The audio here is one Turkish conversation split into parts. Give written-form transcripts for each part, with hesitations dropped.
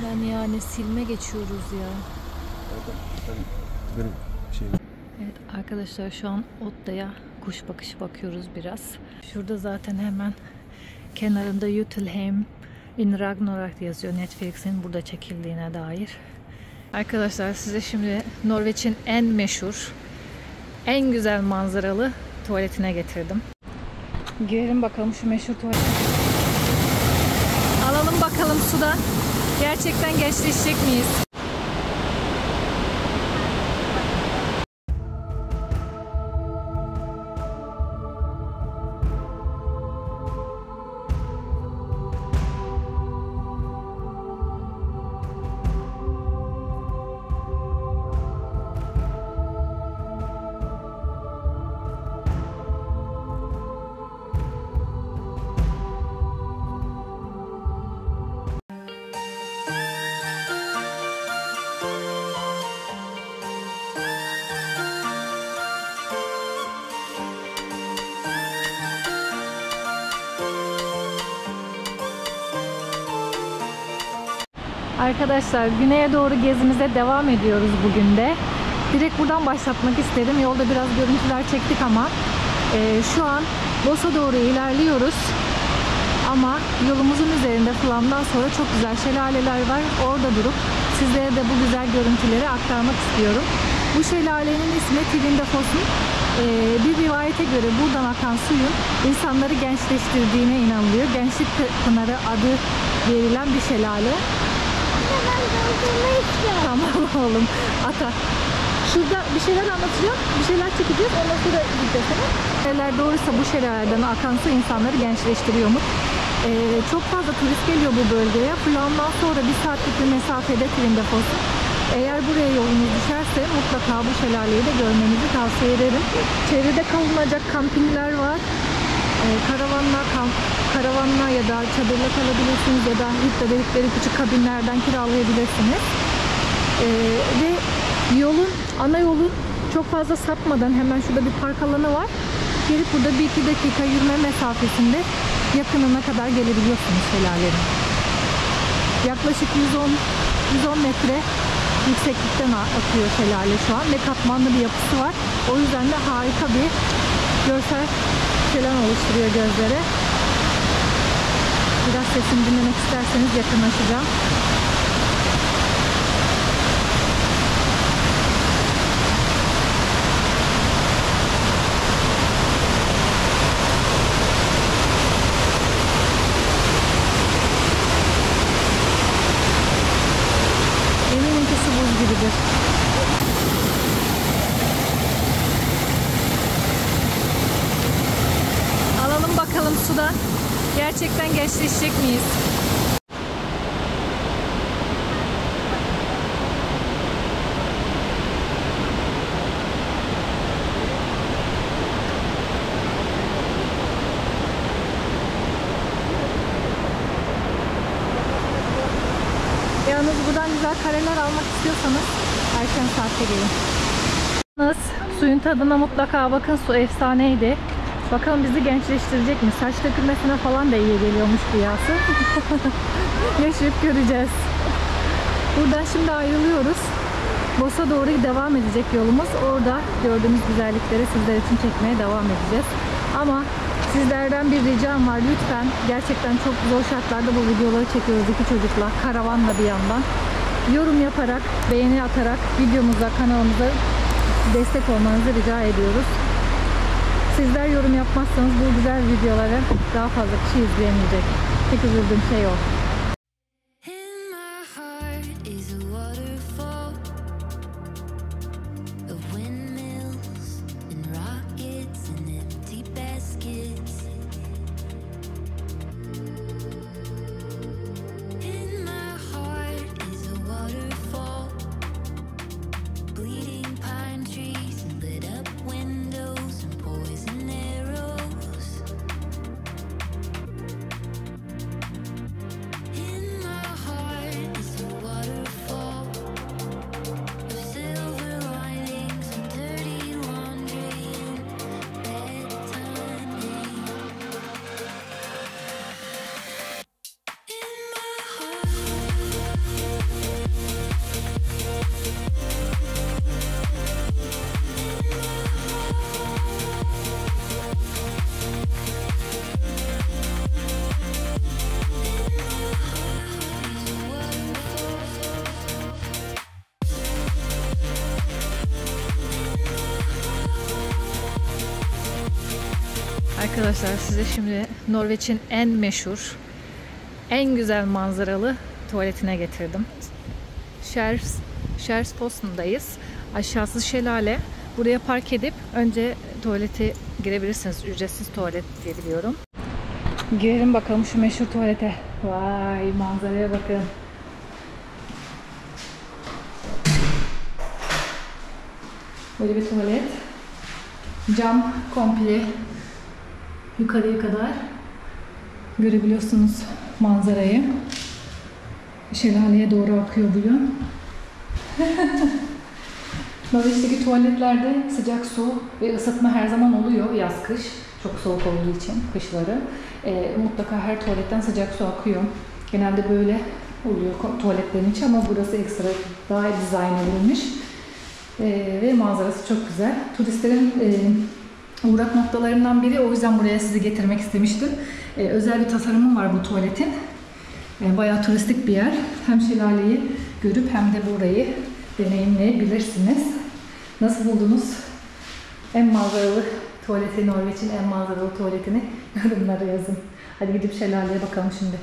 Yani silme geçiyoruz ya. Benim şeyim. Evet arkadaşlar, şu an Otta'ya kuş bakışı bakıyoruz biraz. Şurada zaten hemen kenarında Jotunheim in Ragnarok yazıyor, Netflix'in burada çekildiğine dair. Arkadaşlar size şimdi Norveç'in en meşhur, en güzel manzaralı tuvaletine getirdim. Girelim bakalım şu meşhur tuvalete. Alalım bakalım sudan. Gerçekten gençleşecek miyiz? Arkadaşlar güneye doğru gezimize devam ediyoruz bugün de. Direkt buradan başlatmak istedim. Yolda biraz görüntüler çektik ama şu an Voss'a doğru ilerliyoruz. Ama yolumuzun üzerinde Flam'dan sonra çok güzel şelaleler var. Orada durup sizlere de bu güzel görüntüleri aktarmak istiyorum. Bu şelalenin ismi Tvindefoss'un. Bir rivayete göre buradan akan suyun insanları gençleştirdiğine inanılıyor. Gençlik Pınarı adı verilen bir şelale. Tamam oğlum, ata. Şurada bir şeyler anlatacağım, bir şeyler çekeceğiz, ondan sonra gideceğiz. Eğer doğruysa bu şelalelerden akan su insanları gençleştiriyormuş. Çok fazla turist geliyor bu bölgeye. Flam'dan sonra 1 saatlik bir mesafede Tvindefoss. Eğer buraya yolunuz düşerse mutlaka bu şelaleyi de görmenizi tavsiye ederim. Çevrede kalınacak kampingler var. Karavanla ya da çadırla kalabilirsiniz ya da hütte dedikleri küçük kabinlerden kiralayabilirsiniz. Ve ana yolun çok fazla sapmadan hemen şurada bir park alanı var. Gelip burada 1-2 dakika yürüme mesafesinde yakınına kadar gelebiliyorsunuz şelalenin. Yaklaşık 110 metre yükseklikten akıyor şelale şu an ve katmanlı bir yapısı var. O yüzden de harika bir görsel şölen oluşturuyor gözlere. Biraz sesini dinlemek isterseniz yakınlaşacağım. Eminim ki su buz gibidir. Alalım bakalım sudan. Gerçekten gençleşecek miyiz? Yalnız buradan güzel kareler almak istiyorsanız erken saatte gelin. Suyun tadına mutlaka bakın, su efsaneydi. Bakalım bizi gençleştirecek mi? Saç dökülmesine falan da iyi geliyormuş rüyası. Yaşayıp göreceğiz. Buradan şimdi ayrılıyoruz. Voss'a doğru devam edecek yolumuz. Orada gördüğümüz güzellikleri sizler için çekmeye devam edeceğiz. Ama sizlerden bir ricam var. Lütfen, gerçekten çok zor şartlarda bu videoları çekiyoruz iki çocukla. Karavanla bir yandan. Yorum yaparak, beğeni atarak videomuza, kanalımıza destek olmanızı rica ediyoruz. Sizler yorum yapmazsanız bu güzel videoları daha fazla kişi izleyemeyecek. Tek üzüldüğüm şey o. Arkadaşlar size şimdi Norveç'in en meşhur, en güzel manzaralı tuvaletine getirdim. Skjærpos'undayız. Aşağısı şelale. Buraya park edip önce tuvalete girebilirsiniz. Ücretsiz tuvalet diye biliyorum. Girelim bakalım şu meşhur tuvalete. Vay, manzaraya bakın. Böyle bir tuvalet. Cam komple yukarıya kadar görebiliyorsunuz manzarayı. Şelaleye doğru akıyor bu yön. Norveç'teki tuvaletlerde sıcak su ve ısıtma her zaman oluyor, yaz kış. Çok soğuk olduğu için kışları. Mutlaka her tuvaletten sıcak su akıyor. Genelde böyle oluyor tuvaletlerin içi ama burası ekstra daha dizayn edilmiş. Ve manzarası çok güzel. Turistlerin uğrak noktalarından biri. O yüzden buraya sizi getirmek istemiştim. Özel bir tasarımı var bu tuvaletin. Bayağı turistik bir yer. Hem şelaleyi görüp hem de burayı deneyimleyebilirsiniz. Nasıl buldunuz? En manzaralı tuvaleti, Norveç'in en manzaralı tuvaletini yorumlara yazın. Hadi gidip şelaleye bakalım şimdi.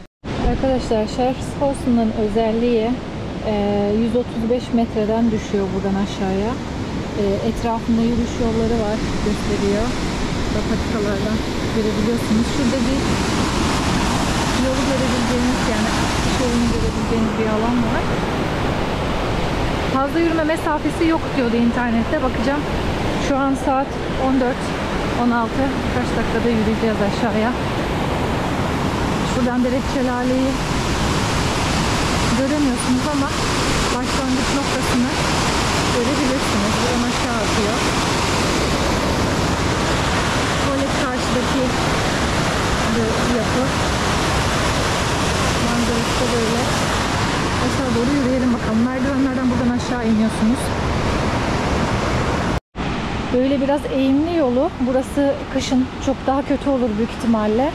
Arkadaşlar, Skjærpos'un özelliği 135 metreden düşüyor buradan aşağıya. Etrafında yürüyüş yolları var, gösteriyor. Patikalardan görebiliyorsunuz. Şurada bir yolu görebileceğiniz, yani yolunu görebileceğiniz bir alan var. Fazla yürüme mesafesi yok diyordu internette. Bakacağım. Şu an saat 14-16. Kaç dakikada yürüyeceğiz aşağıya. Şuradan direkt şelaleyi göremiyorsunuz ama başlangıç noktasını görebilirsiniz. Buradan aşağı atıyor. Tuvalet karşıdaki yapı. Manzarası da böyle. Aşağı doğru yürüyelim bakalım. Merdivenlerden buradan aşağı iniyorsunuz. Böyle biraz eğimli yolu. Burası kışın çok daha kötü olur büyük ihtimalle.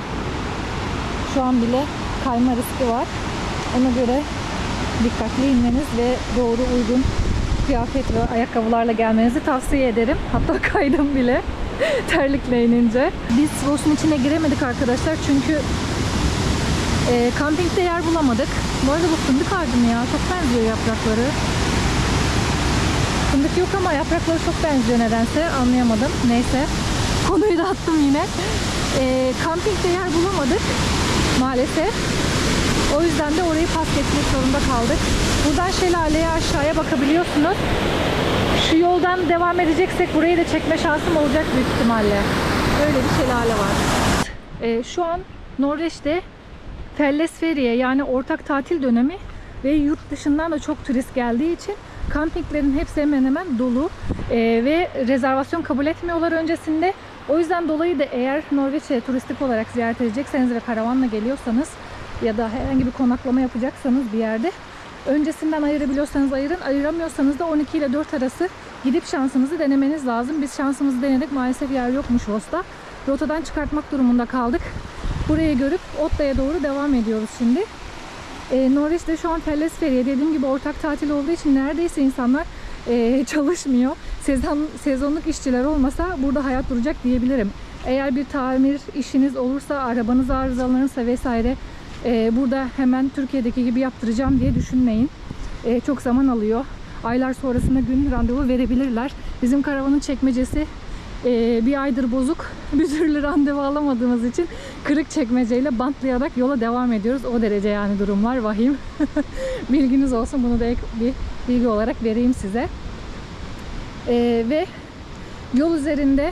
Şu an bile kayma riski var. Ona göre dikkatli inmeniz ve doğru uygun kıyafet ve ayakkabılarla gelmenizi tavsiye ederim. Hatta kaydım bile terlikle inince. Biz Svos'un içine giremedik arkadaşlar çünkü kampingde yer bulamadık. Bu arada bu fındık ağacı mı ya? Çok benziyor yaprakları. Fındık yok ama yaprakları çok benziyor nedense. Anlayamadım. Neyse. Konuyu da attım yine. Kampingde yer bulamadık maalesef. O yüzden de orayı pas geçmek zorunda kaldık. Buradan şelaleye aşağıya bakabiliyorsunuz. Şu yoldan devam edeceksek burayı da çekme şansım olacak büyük ihtimalle. Öyle bir şelale var. Şu an Norveç'te Fellesferie, yani ortak tatil dönemi ve yurt dışından da çok turist geldiği için kampinglerin hepsi hemen hemen dolu ve rezervasyon kabul etmiyorlar öncesinde. O yüzden dolayı da eğer Norveç'e turistik olarak ziyaret edecekseniz ve karavanla geliyorsanız ya da herhangi bir konaklama yapacaksanız bir yerde öncesinden ayırabiliyorsanız ayırın, ayıramıyorsanız da 12 ile 4 arası gidip şansınızı denemeniz lazım. Biz şansımızı denedik, maalesef yer yokmuş Oslo'da. Rotadan çıkartmak durumunda kaldık. Burayı görüp Otla'ya doğru devam ediyoruz şimdi. Norveç'te şu an Fellesferie, dediğim gibi ortak tatil olduğu için neredeyse insanlar çalışmıyor. Sezonluk işçiler olmasa burada hayat duracak diyebilirim. Eğer bir tamir işiniz olursa, arabanız arızalanırsa vesaire burada hemen Türkiye'deki gibi yaptıracağım diye düşünmeyin. Çok zaman alıyor. Aylar sonrasında gün randevu verebilirler. Bizim karavanın çekmecesi bir aydır bozuk. Bir türlü randevu alamadığımız için kırık çekmeceyle bantlayarak yola devam ediyoruz. O derece yani durumlar vahim. Bilginiz olsun, bunu da ek bir bilgi olarak vereyim size. Ve yol üzerinde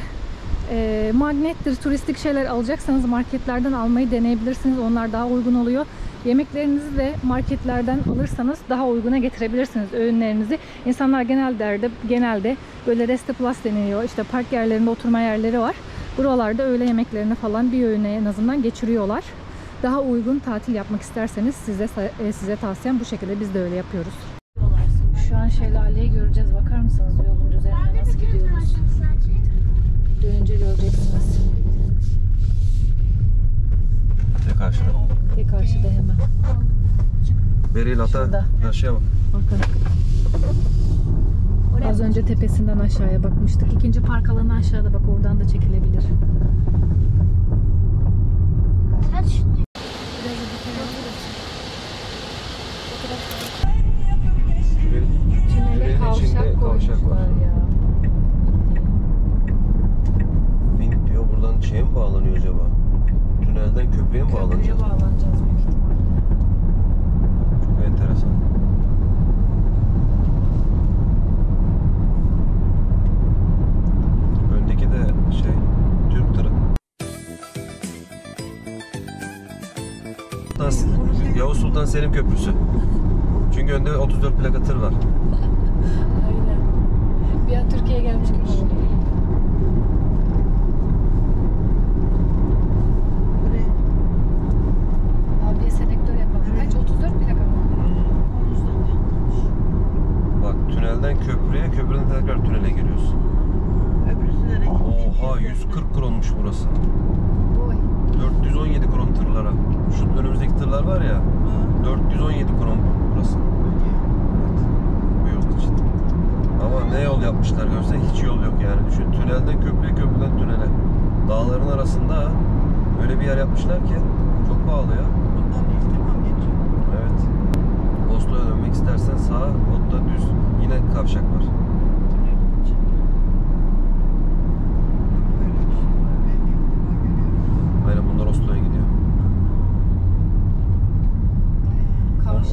magnettir, turistik şeyler alacaksanız marketlerden almayı deneyebilirsiniz. Onlar daha uygun oluyor. Yemeklerinizi de marketlerden alırsanız daha uyguna getirebilirsiniz öğünlerinizi. İnsanlar genelde böyle resteplus deniliyor. İşte park yerlerinde oturma yerleri var. Buralarda öğle yemeklerini falan bir öğüne en azından geçiriyorlar. Daha uygun tatil yapmak isterseniz size tavsiyem bu şekilde. Biz de öyle yapıyoruz. Şu an şelaleyi göreceğiz. Bakar mısınız yolun üzerinde nasıl gidiyoruz? Dönünce göreceksiniz. Tek karşıda. Tek karşıda hemen. Beril ata aşağıya bak. Bakın. Az önce tepesinden aşağıya bakmıştık. İkinci park alanı aşağıda, bak oradan da çekilebilir. Tünele kavşak koymuşlar ya. Bin diyor, buradan şeye mi bağlanıyor acaba? Tünelden köprüye mi bağlanacağız? Köprüye bağlanacağız büyük ihtimalle. Çok enteresan. Öndeki de Türk tırı. Yavuz Sultan Selim Köprüsü. Çünkü önde 34 plaka tır var. Aynen. Bir an Türkiye'ye gelmiş gibi oldu. Abiye selektör yapalım. Kaç? 34 plaka mı? Bak, tünelden köprüye, köprüden tekrar tünele giriyorsun. Oha, 140 kronmuş burası. Oy. 417 kron tırlara. Şu önümüzdeki tırlar var ya, 417 kron burası. Evet. Bu yol için. Ama ne yol yapmışlar görsen, hiç yol yok yani. Düşün, tünelden köprüye, köprüden tünele. Dağların arasında öyle bir yer yapmışlar ki çok pahalı ya. Evet. Oslo'ya dönmek istersen sağa, otta düz. Yine kavşak var. Aynen, bunlar Oslo'ya gidiyor.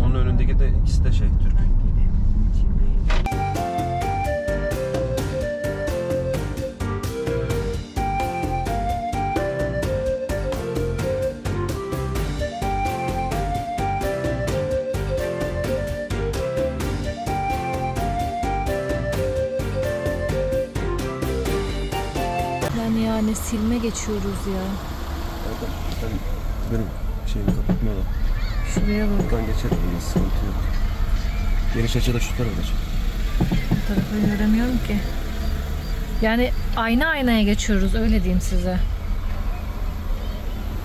Onun önündeki de ikisi de Türk. Yani silme geçiyoruz ya. Sen benim şeyimi kapatmıyorlar. Şuraya bak. Buradan geçelim, yine sıkıntı yok. Geniş açıda şu tarafa geç. Bu tarafı göremiyorum ki. Yani ayna aynaya geçiyoruz, öyle diyeyim size.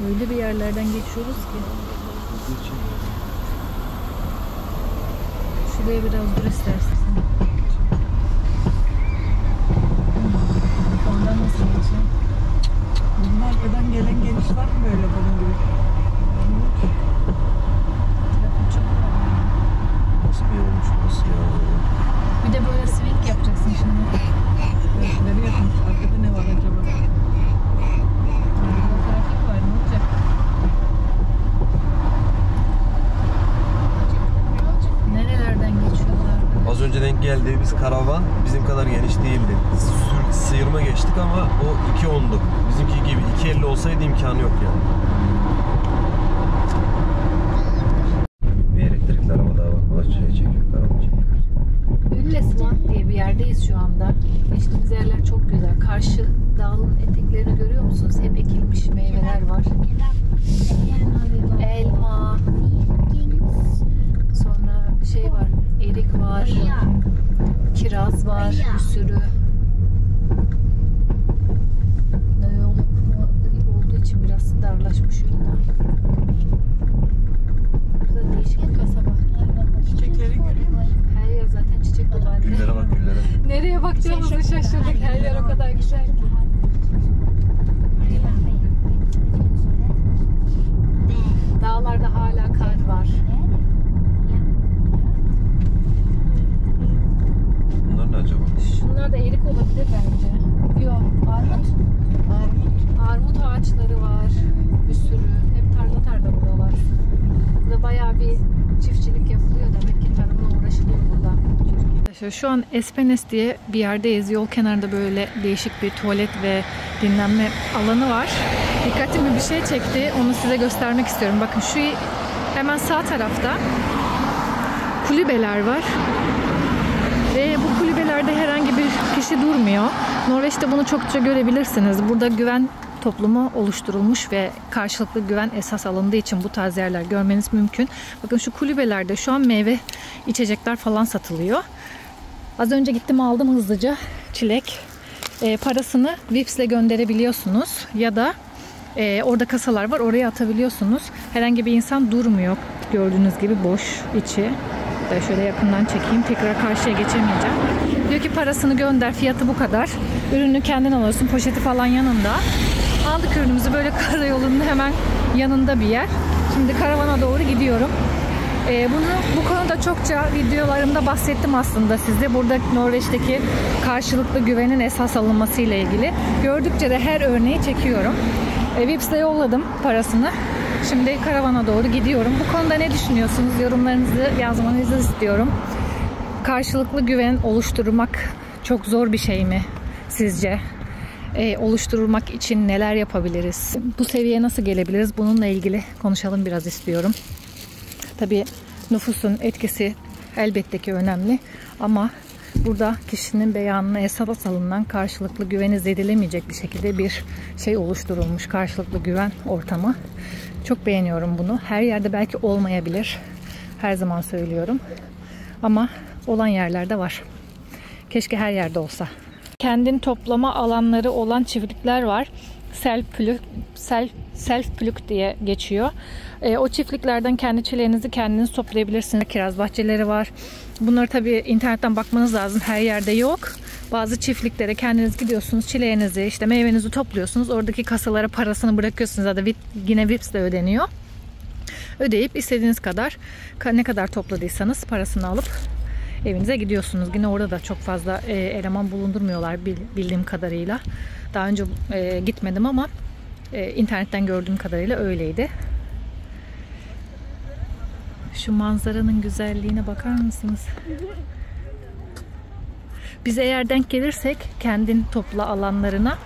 Öyle bir yerlerden geçiyoruz ki. Şuraya biraz dur istersen. Ondan nasıl geçeceğim? Bunlardan gelen geliş var mı böyle bunun gibi? Trafik çok var. Nasıl bir yolmuş burası ya? Bir de böyle swing yapacaksın şimdi. Nereye yapmış? Arkada ne var acaba? Arkada trafik var, ne olacak? Nerelerden geçiyorlar? Az önce denk geldiğimiz karavan bizim kadar geniş değildi. Sıyırma geçtik ama o 2.10'du. Bizimki gibi 2.50 olsaydı imkanı yok yani. Bir elektrikli araba daha bak. O da çekiyor, karavan çekiyor. Üllesvant diye bir yerdeyiz şu anda. Geçtiğimiz yerler çok güzel. Karşı dağın eteklerini görüyor musunuz? Hep ekilmiş meyveler var. Elma, sonra var, erik var, kiraz var, bir sürü. Yol yapımı olduğu için biraz darlaşmış yolda. Burada değişik bir kasaba. Çiçekleri görüyor musun? Her yer zaten çiçek dolu anne. Güllere bak, güllere. Nereye bakacağımızı şaşırdık. Her yer o kadar güzel ki. Dağlarda hala kar var. Bunlar ne acaba? Şunlar da erik olabilir bence. Yok, armut. Armut ağaçları var. Bir sürü. Hep tarla buralar. Burada bayağı bir çiftçilik yapılıyor. Demek ki tarımla uğraşılıyor burada. Şu an Espenes diye bir yerdeyiz. Yol kenarında böyle değişik bir tuvalet ve dinlenme alanı var. Dikkatimi bir şey çekti. Onu size göstermek istiyorum. Bakın şu hemen sağ tarafta kulübeler var. Ve bu kulübelerde herhangi bir kişi durmuyor. Norveç'te bunu çokça görebilirsiniz. Burada güven toplumu oluşturulmuş ve karşılıklı güven esas alındığı için bu tarz yerler görmeniz mümkün. Bakın şu kulübelerde şu an meyve, içecekler falan satılıyor. Az önce gittim aldım hızlıca çilek. Parasını Vips'le gönderebiliyorsunuz ya da orada kasalar var, oraya atabiliyorsunuz. Herhangi bir insan durmuyor. Gördüğünüz gibi boş içi. Şöyle yakından çekeyim. Tekrar karşıya geçemeyeceğim. Diyor ki parasını gönder. Fiyatı bu kadar. Ürünü kendin alıyorsun. Poşeti falan yanında. Aldık ürünümüzü böyle karayolunda hemen yanında bir yer. Şimdi karavana doğru gidiyorum. Bu konuda çokça videolarımda bahsettim aslında size. Burada Norveç'teki karşılıklı güvenin esas alınması ile ilgili. Gördükçe de her örneği çekiyorum. Vips'le yolladım parasını. Şimdi karavana doğru gidiyorum. Bu konuda ne düşünüyorsunuz? Yorumlarınızı yazmanızı istiyorum. Karşılıklı güven oluşturmak çok zor bir şey mi sizce? Oluşturmak için neler yapabiliriz? Bu seviyeye nasıl gelebiliriz? Bununla ilgili konuşalım biraz istiyorum. Tabii nüfusun etkisi elbette ki önemli ama burada kişinin beyanına esas alınan karşılıklı güveni zedilemeyecek bir şekilde bir şey oluşturulmuş. Karşılıklı güven ortamı. Çok beğeniyorum bunu. Her yerde belki olmayabilir. Her zaman söylüyorum. Ama olan yerlerde var. Keşke her yerde olsa. Kendin toplama alanları olan çiftlikler var. Self-pluk diye geçiyor. O çiftliklerden kendi çileğinizi kendiniz toplayabilirsiniz. Kiraz bahçeleri var. Bunları tabii internetten bakmanız lazım. Her yerde yok. Bazı çiftliklere kendiniz gidiyorsunuz. Çileğinizi, işte meyvenizi topluyorsunuz. Oradaki kasalara parasını bırakıyorsunuz. Ya da yine Vips'le ödeniyor. Ödeyip istediğiniz kadar, ne kadar topladıysanız parasını alıp evinize gidiyorsunuz. Yine orada da çok fazla eleman bulundurmuyorlar bildiğim kadarıyla. Daha önce gitmedim ama internetten gördüğüm kadarıyla öyleydi. Şu manzaranın güzelliğine bakar mısınız? Biz eğer denk gelirsek kendin topla alanlarına,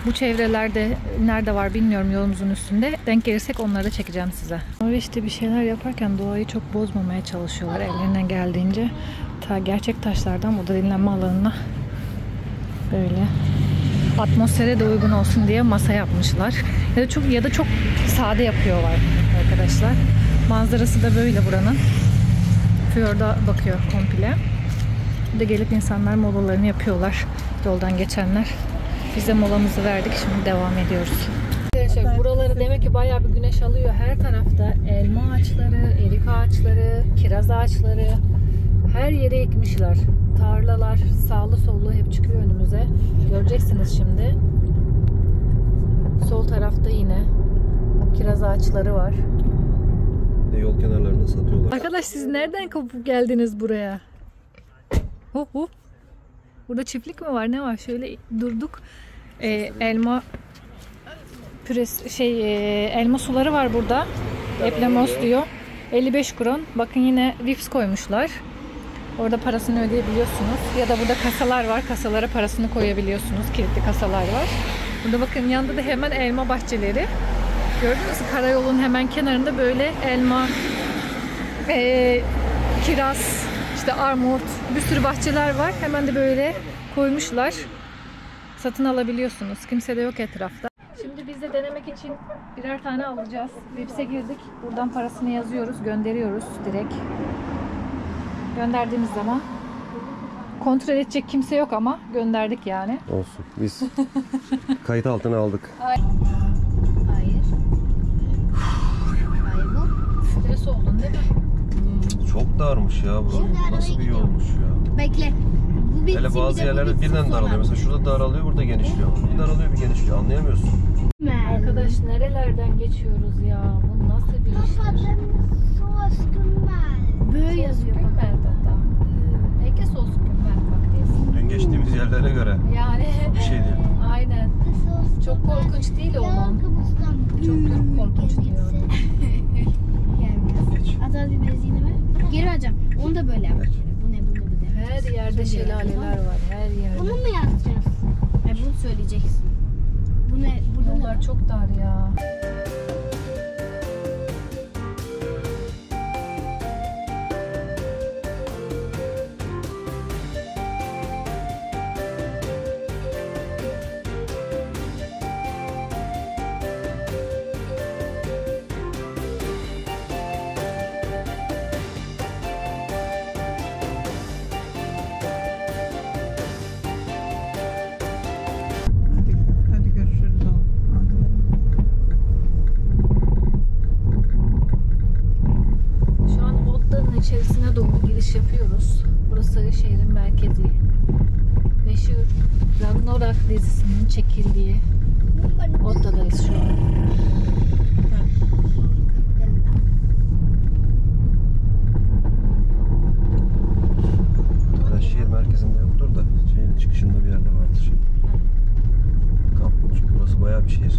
bu çevrelerde nerede var bilmiyorum, yolumuzun üstünde, denk gelirsek onları da çekeceğim size. Norveç'te bir şeyler yaparken doğayı çok bozmamaya çalışıyorlar ellerinden geldiğince. Gerçek taşlardan burada dinlenme alanına böyle atmosfere de uygun olsun diye masa yapmışlar. Ya da çok sade yapıyorlar arkadaşlar. Manzarası da böyle buranın. Fjorda bakıyor komple. Burada gelip insanlar molalarını yapıyorlar. Yoldan geçenler. Biz de molamızı verdik. Şimdi devam ediyoruz. Arkadaşlar buraları demek ki bayağı bir güneş alıyor. Her tarafta elma ağaçları, erik ağaçları, kiraz ağaçları. Her yere ekmişler. Tarlalar sağlı sollu hep çıkıyor önümüze. Göreceksiniz şimdi. Sol tarafta yine kiraz ağaçları var. Bir de yol kenarlarında satıyorlar. Arkadaş siz nereden kopup geldiniz buraya? Burada çiftlik mi var? Ne var? Şöyle durduk. Elma püresi, elma suları var burada. Eplemos diyor. 55 kron. Bakın yine Vips koymuşlar. Orada parasını ödeyebiliyorsunuz. Ya da burada kasalar var. Kasalara parasını koyabiliyorsunuz. Kilitli kasalar var. Burada bakın yanında da hemen elma bahçeleri. Gördünüz mü? Karayolun hemen kenarında böyle elma, kiraz, işte armut, bir sürü bahçeler var. Hemen de böyle koymuşlar. Satın alabiliyorsunuz. Kimse de yok etrafta. Şimdi biz de denemek için birer tane alacağız. Vips'e girdik. Buradan parasını yazıyoruz. Gönderiyoruz direkt. Gönderdiğimiz zaman kontrol edecek kimse yok ama gönderdik yani. Olsun. Biz kayıt altına aldık. Hayır. Hayır bu. Stres oldun değil mi? Çok darmış ya bu. Şimdi Nasıl bir arabaya yolmuş ya. Bekle. Bu bitsin, Hele bir bazı de bu yerlerde bitsin birden sonra. daralıyor. Mesela şurada daralıyor, burada genişliyor. Bir daralıyor, bir genişliyor. Anlayamıyorsun. Arkadaş nerelerden geçiyoruz ya? Bu nasıl bir iştir? Böyle yazıyor. Ege sos kümmel baktesin. Dün geçtiğimiz yerlere göre Yani bir şey değil. aynen. Çok korkunç değil onun. Çok korkunç diyor. Geç. Azal bir bezini ver. Geri vereceğim. Onu da böyle yap. Bu ne bu ne. Her yerde şelaleler var. Her yerde. Bunu mu yazacağız? Bunu söyleyeceksin. Bu ne? Bu yollar çok dar ya. Hadi görüşürüz oğlum. Şu an Otta'nın içerisine doğru giriş yapıyoruz. Burası şehrin merkezi. Meşhur Ragnarok dizisinin çekildiği Otta'dayız şu an. merkezinde yoktur da şehrin çıkışında bir yerde vardır. Kampın, çünkü burası bayağı bir şehir.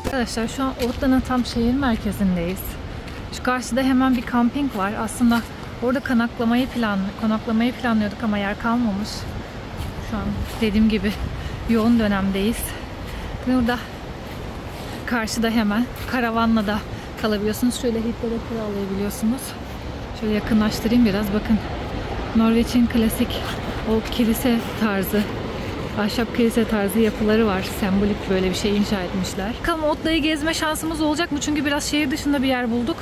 Arkadaşlar şu an Otta'nın tam şehir merkezindeyiz. Şu karşıda hemen bir kamping var. Aslında orada konaklamayı planlıyorduk ama yer kalmamış. Şu an dediğim gibi yoğun dönemdeyiz. Burada karşıda hemen karavanla da kalabiliyorsunuz. Şöyle hitlere kiralayabiliyorsunuz. Şöyle yakınlaştırayım biraz. Bakın Norveç'in klasik o kilise tarzı, ahşap kilise tarzı yapıları var. Sembolik böyle bir şey inşa etmişler. Bakalım Otta'yı gezme şansımız olacak mı? Çünkü biraz şehir dışında bir yer bulduk.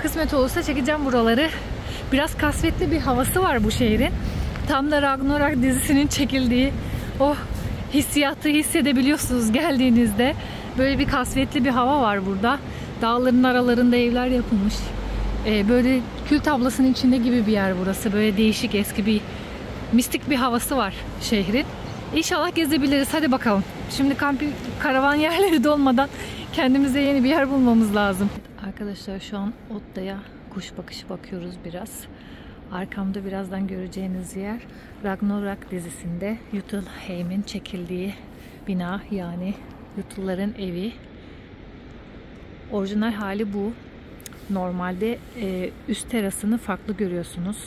Kısmet olursa çekeceğim buraları. Biraz kasvetli bir havası var bu şehrin. Tam da Ragnarok dizisinin çekildiği o hissiyatı hissedebiliyorsunuz geldiğinizde. Böyle bir kasvetli bir hava var burada. Dağların aralarında evler yapılmış. Böyle kül tablasının içinde gibi bir yer burası. Böyle değişik, eski bir mistik bir havası var şehrin. İnşallah gezebiliriz. Hadi bakalım. Şimdi karavan yerleri dolmadan kendimize yeni bir yer bulmamız lazım. Arkadaşlar şu an Otta'ya kuş bakışı bakıyoruz biraz. Arkamda birazdan göreceğiniz yer Ragnarok dizisinde Jotunheim'in çekildiği bina, yani Jotunların evi. Orijinal hali bu. Normalde üst terasını farklı görüyorsunuz.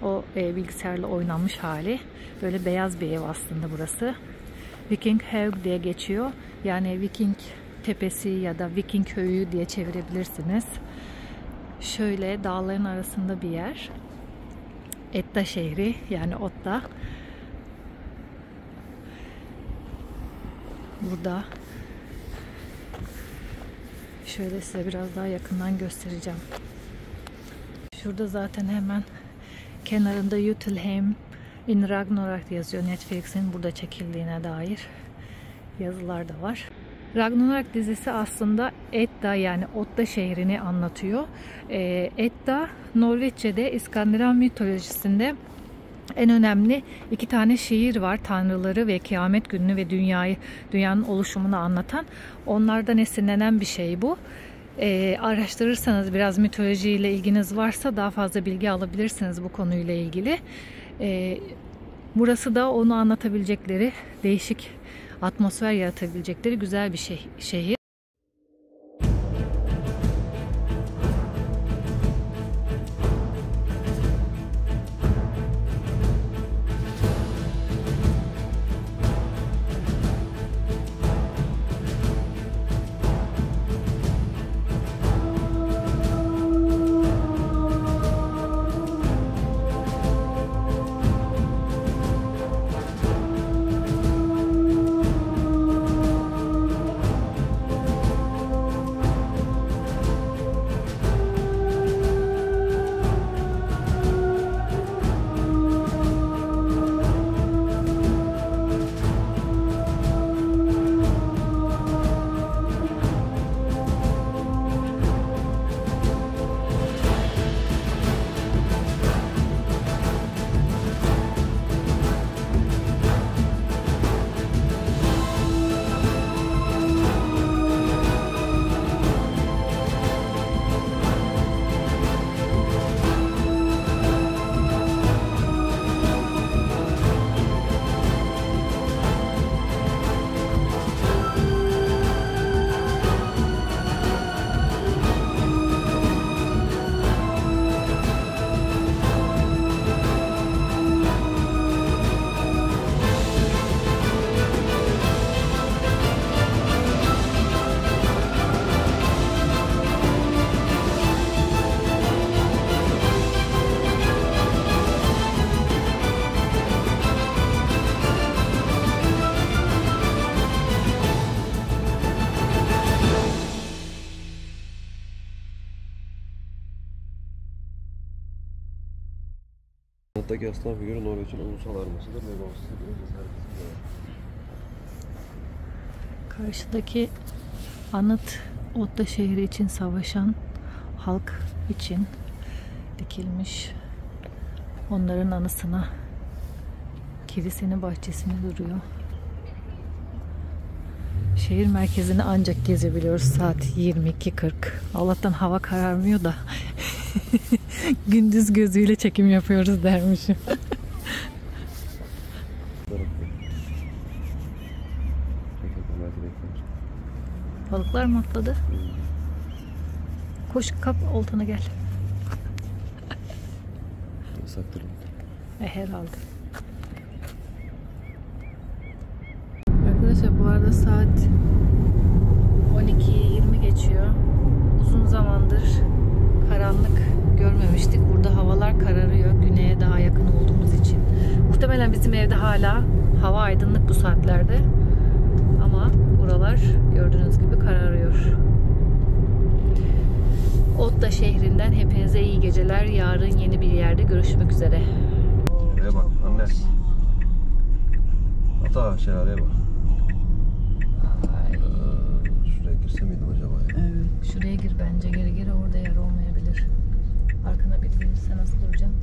O bilgisayarla oynanmış hali. Böyle beyaz bir ev aslında burası. Viking Haug diye geçiyor. Yani Viking tepesi ya da Viking köyü diye çevirebilirsiniz. Şöyle dağların arasında bir yer. Edda şehri, yani Otta. Burada şöyle size biraz daha yakından göstereceğim. Şurada zaten hemen kenarında Jotunheim in Ragnarok yazıyor. Netflix'in burada çekildiğine dair yazılar da var. Ragnarok dizisi aslında Edda, yani Otta şehrini anlatıyor. Edda Norveççe'de İskandinav mitolojisinde en önemli iki tane şehir var. Tanrıları ve kıyamet gününü ve dünyanın oluşumunu anlatan. Onlardan esinlenen bir şey bu. Araştırırsanız, biraz mitolojiyle ilginiz varsa daha fazla bilgi alabilirsiniz bu konuyla ilgili. Burası da onu anlatabilecekleri, değişik atmosfer yaratabilecekleri güzel bir şehir. Alttaki aslan figürü Norveç'in ulusal armasıdır ve Karşıdaki anıt Otta şehri için savaşan halk için dikilmiş Onların anısına kilisenin bahçesinde duruyor. Şehir merkezini ancak gezebiliyoruz saat 22:40. Allah'tan hava kararmıyor da gündüz gözüyle çekim yapıyoruz dermişim. Balıklar mı atladı? Koş kap oltanı gel. Herhalde. Arkadaşlar bu arada saat 12'yi 20 geçiyor. Uzun zamandır karanlık görmemiştik. Burada havalar kararıyor. Güneye daha yakın olduğumuz için. Muhtemelen bizim evde hala hava aydınlık bu saatlerde. Ama buralar gördüğünüz gibi kararıyor. Otta şehrinden hepinize iyi geceler. Yarın yeni bir yerde görüşmek üzere. Şuraya bak anne. Ata şelaleye bak. Şuraya girse miydim acaba ya? Evet. Şuraya gir bence. Geri geri orada yer olmayabilir. Arkana biri gelirse nasıl duracaksın?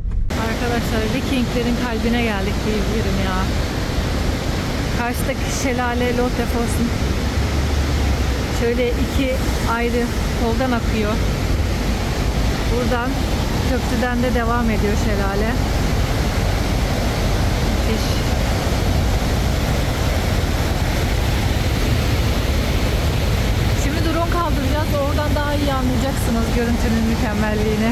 Arkadaşlar Vikinglerin kalbine geldik diyebilirim ya. Karşıdaki şelale Lottefos'un şöyle iki ayrı koldan akıyor. Buradan köprüden de devam ediyor şelale. Müthiş. Şimdi drone kaldıracağız. Oradan daha iyi anlayacaksınız görüntünün mükemmelliğini.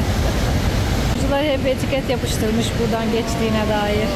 Yolcular hep etiket yapıştırmış buradan geçtiğine dair.